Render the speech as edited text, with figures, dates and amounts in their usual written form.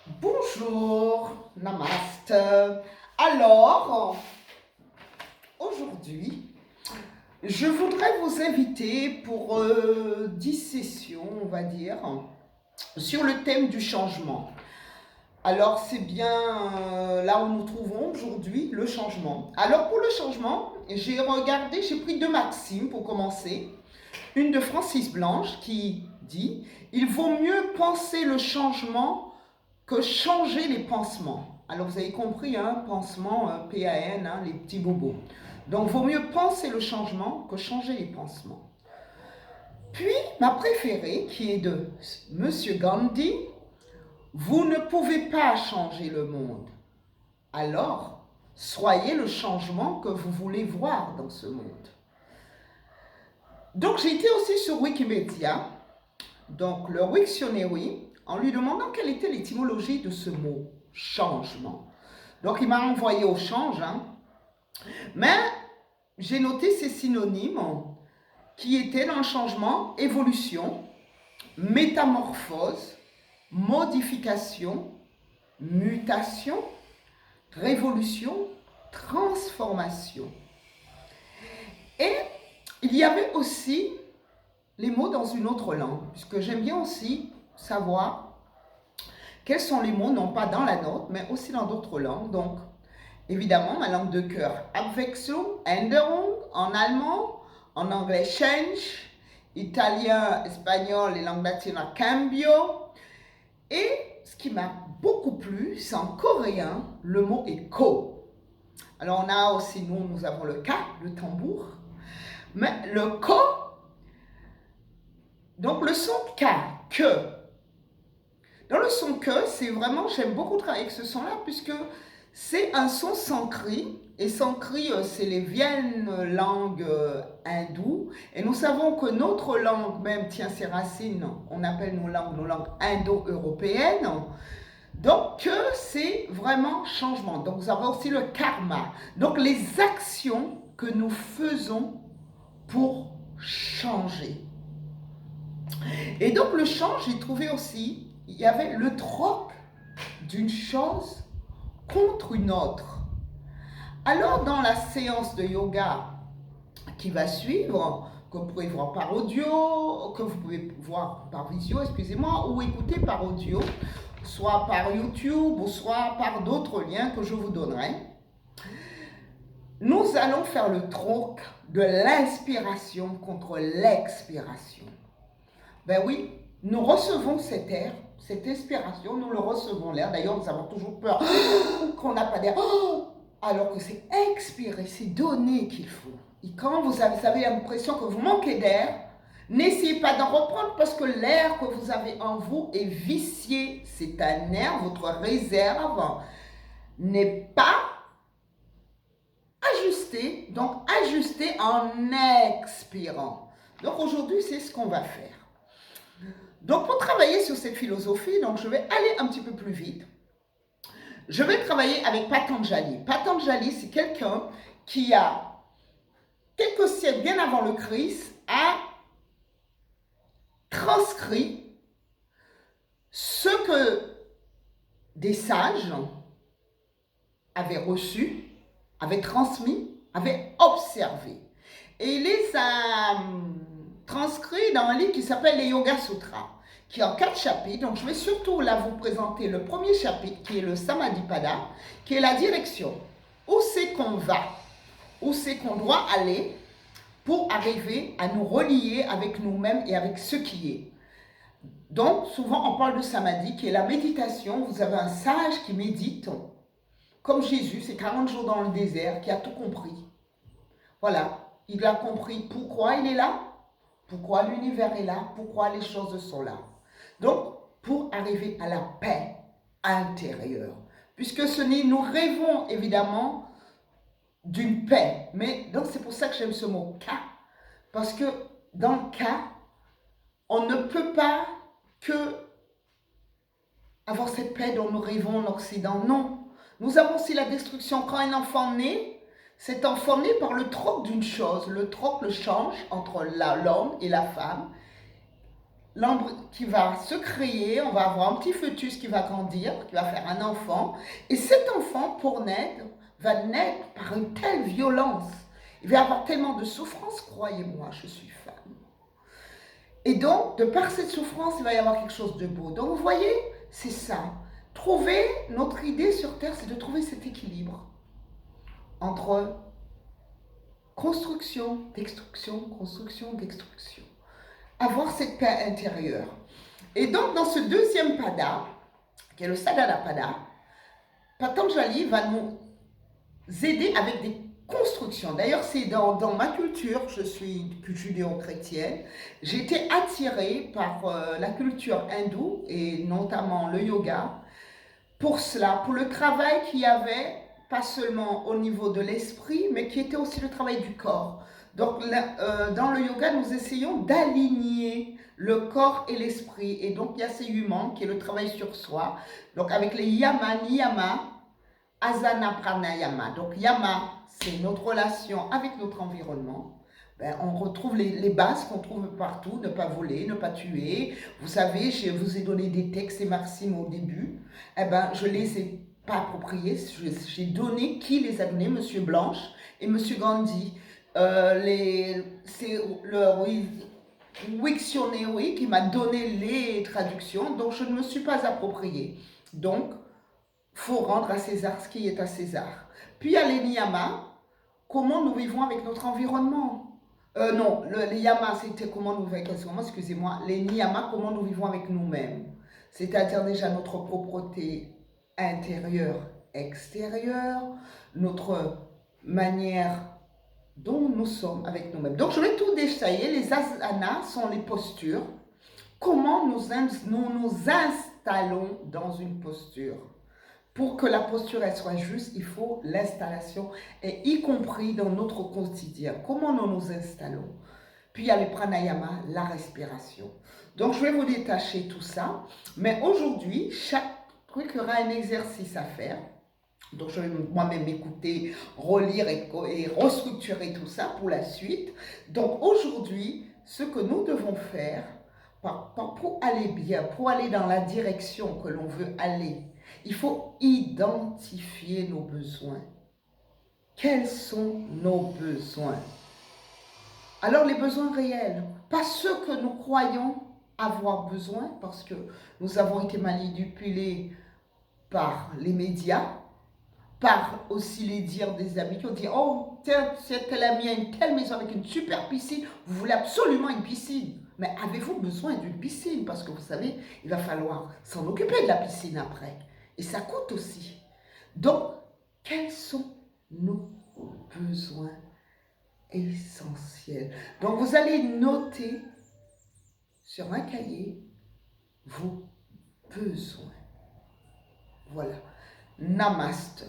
Bonjour, namaste. Alors, aujourd'hui, je voudrais vous inviter pour 10 sessions, on va dire, sur le thème du changement. Alors, c'est bien là où nous trouvons aujourd'hui, le changement. Alors, pour le changement, j'ai pris deux maximes pour commencer. Une de Francis Blanche qui dit « Il vaut mieux penser le changement que changer les pansements ». Alors vous avez compris, hein, pansement, P-A-N, hein, les petits bobos. Donc vaut mieux penser le changement que changer les pansements. Puis ma préférée, qui est de Monsieur Gandhi, vous ne pouvez pas changer le monde. Alors, soyez le changement que vous voulez voir dans ce monde. Donc j'ai été aussi sur Wikipédia, donc le Wiktionary, en lui demandant quelle était l'étymologie de ce mot, changement. Donc il m'a envoyé au change, hein. Mais j'ai noté ces synonymes qui étaient dans le changement, évolution, métamorphose, modification, mutation, révolution, transformation. Et il y avait aussi les mots dans une autre langue, puisque j'aime bien aussi savoir quels sont les mots, non pas dans la nôtre, mais aussi dans d'autres langues. Donc, évidemment, ma langue de cœur, Abwechslung, Änderung, en allemand, en anglais, change, italien, espagnol et langue latine, cambio. Et ce qui m'a beaucoup plu, c'est en coréen, le mot est ko. Alors, on a aussi, nous avons le ka, le tambour, mais le ko, donc le son ka, que. Dans le son que, c'est vraiment, j'aime beaucoup travailler avec ce son-là, puisque c'est un son sankri, et sankri, c'est les vieilles langues hindoues, et nous savons que notre langue même tient ses racines, on appelle nos langues indo-européennes, donc c'est vraiment changement. Donc vous avez aussi le karma, donc les actions que nous faisons pour changer. Et donc le change, j'ai trouvé aussi, il y avait le troc d'une chose contre une autre. Alors dans la séance de yoga qui va suivre, que vous pouvez voir par audio, que vous pouvez voir par visio, excusez-moi, ou écouter par audio, soit par YouTube ou soit par d'autres liens que je vous donnerai, nous allons faire le troc de l'inspiration contre l'expiration. Ben oui, nous recevons cet air, cette inspiration, nous le recevons l'air. D'ailleurs, nous avons toujours peur qu'on n'a pas d'air, alors que c'est expirer, c'est donner qu'il faut. Et quand vous avez l'impression que vous manquez d'air, n'essayez pas d'en reprendre parce que l'air que vous avez en vous est vicié. C'est un air, votre réserve n'est pas ajustée, donc ajustée en expirant. Donc aujourd'hui, c'est ce qu'on va faire. Donc pour travailler sur cette philosophie, donc je vais aller un petit peu plus vite. Je vais travailler avec Patanjali. Patanjali, c'est quelqu'un qui a, quelques siècles bien avant le Christ, a transcrit ce que des sages avaient reçu, avaient transmis, avaient observé. Et il les a transcrits dans un livre qui s'appelle les Yoga Sutras, qui est en 4 chapitres. Donc je vais surtout là vous présenter le premier chapitre, qui est le Samadhipada, qui est la direction. Où c'est qu'on va, où c'est qu'on doit aller pour arriver à nous relier avec nous-mêmes et avec ce qui est. Donc souvent on parle de Samadhi, qui est la méditation. Vous avez un sage qui médite, comme Jésus, c'est 40 jours dans le désert, qui a tout compris. Voilà, il a compris pourquoi il est là, pourquoi l'univers est là, pourquoi les choses sont là. Donc, pour arriver à la paix intérieure. Puisque nous rêvons évidemment d'une paix. Mais donc c'est pour ça que j'aime ce mot « cas ». Parce que dans le cas, on ne peut pas que avoir cette paix dont nous rêvons en Occident. Non. Nous avons aussi la destruction. Quand un enfant naît, cet enfant naît par le troc d'une chose. Le troc, le change entre l'homme et la femme. qui va se créer, on va avoir un petit fœtus qui va grandir, qui va faire un enfant, et cet enfant, pour naître, va naître par une telle violence, il va avoir tellement de souffrance, croyez-moi, je suis femme. Et donc, de par cette souffrance, il va y avoir quelque chose de beau. Donc, vous voyez, c'est ça. Trouver, notre idée sur Terre, c'est de trouver cet équilibre entre construction, destruction, construction, destruction. Avoir cette paix intérieure. Et donc, dans ce deuxième pada, qui est le sadhana pada, Patanjali va nous aider avec des construction. D'ailleurs, c'est dans ma culture, je suis judéo-chrétienne, j'ai été attirée par la culture hindoue et notamment le yoga. Pour cela, pour le travail qu'il y avait, pas seulement au niveau de l'esprit, mais qui était aussi le travail du corps. Donc, dans le yoga, nous essayons d'aligner le corps et l'esprit. Et donc, il y a ces 8 membres qui est le travail sur soi. Donc, avec les yama, niyama, asana, pranayama. Donc, yama, c'est notre relation avec notre environnement. Ben, on retrouve les bases qu'on trouve partout, ne pas voler, ne pas tuer. Vous savez, je vous ai donné des textes et maximes au début. Eh ben, je les ai pas appropriés. J'ai donné, qui les a donnés? Monsieur Blanche et Monsieur Gandhi. C'est le Wiktionary qui m'a donné les traductions, donc je ne me suis pas approprié. Donc, faut rendre à César ce qui est à César. Puis il y a les niyamas, comment nous vivons avec notre environnement. Non, les yamas, c'était comment nous vivons, excusez-moi, les niyamas, comment nous vivons avec nous-mêmes. C'est-à-dire déjà notre propreté intérieure, extérieure, notre manière dont nous sommes avec nous-mêmes. Donc je vais tout détailler. Les asanas sont les postures. Comment nous installons dans une posture. Pour que la posture elle soit juste, il faut l'installation, et y compris dans notre quotidien. Comment nous nous installons? Puis il y a le pranayama, la respiration. Donc je vais vous détacher tout ça. Mais aujourd'hui, chaque truc aura un exercice à faire. Donc je vais moi-même écouter, relire et restructurer tout ça pour la suite. Donc aujourd'hui, ce que nous devons faire pour aller bien, pour aller dans la direction que l'on veut aller, il faut identifier nos besoins. Quels sont nos besoins? Alors les besoins réels, pas ceux que nous croyons avoir besoin parce que nous avons été manipulés par les médias, par aussi les dires des amis qui ont dit « Oh, tel ami a une telle maison avec une super piscine, vous voulez absolument une piscine. » Mais avez-vous besoin d'une piscine? Parce que vous savez, il va falloir s'en occuper de la piscine après. Et ça coûte aussi. Donc, quels sont nos besoins essentiels? Donc, vous allez noter sur un cahier vos besoins. Voilà. Namaste.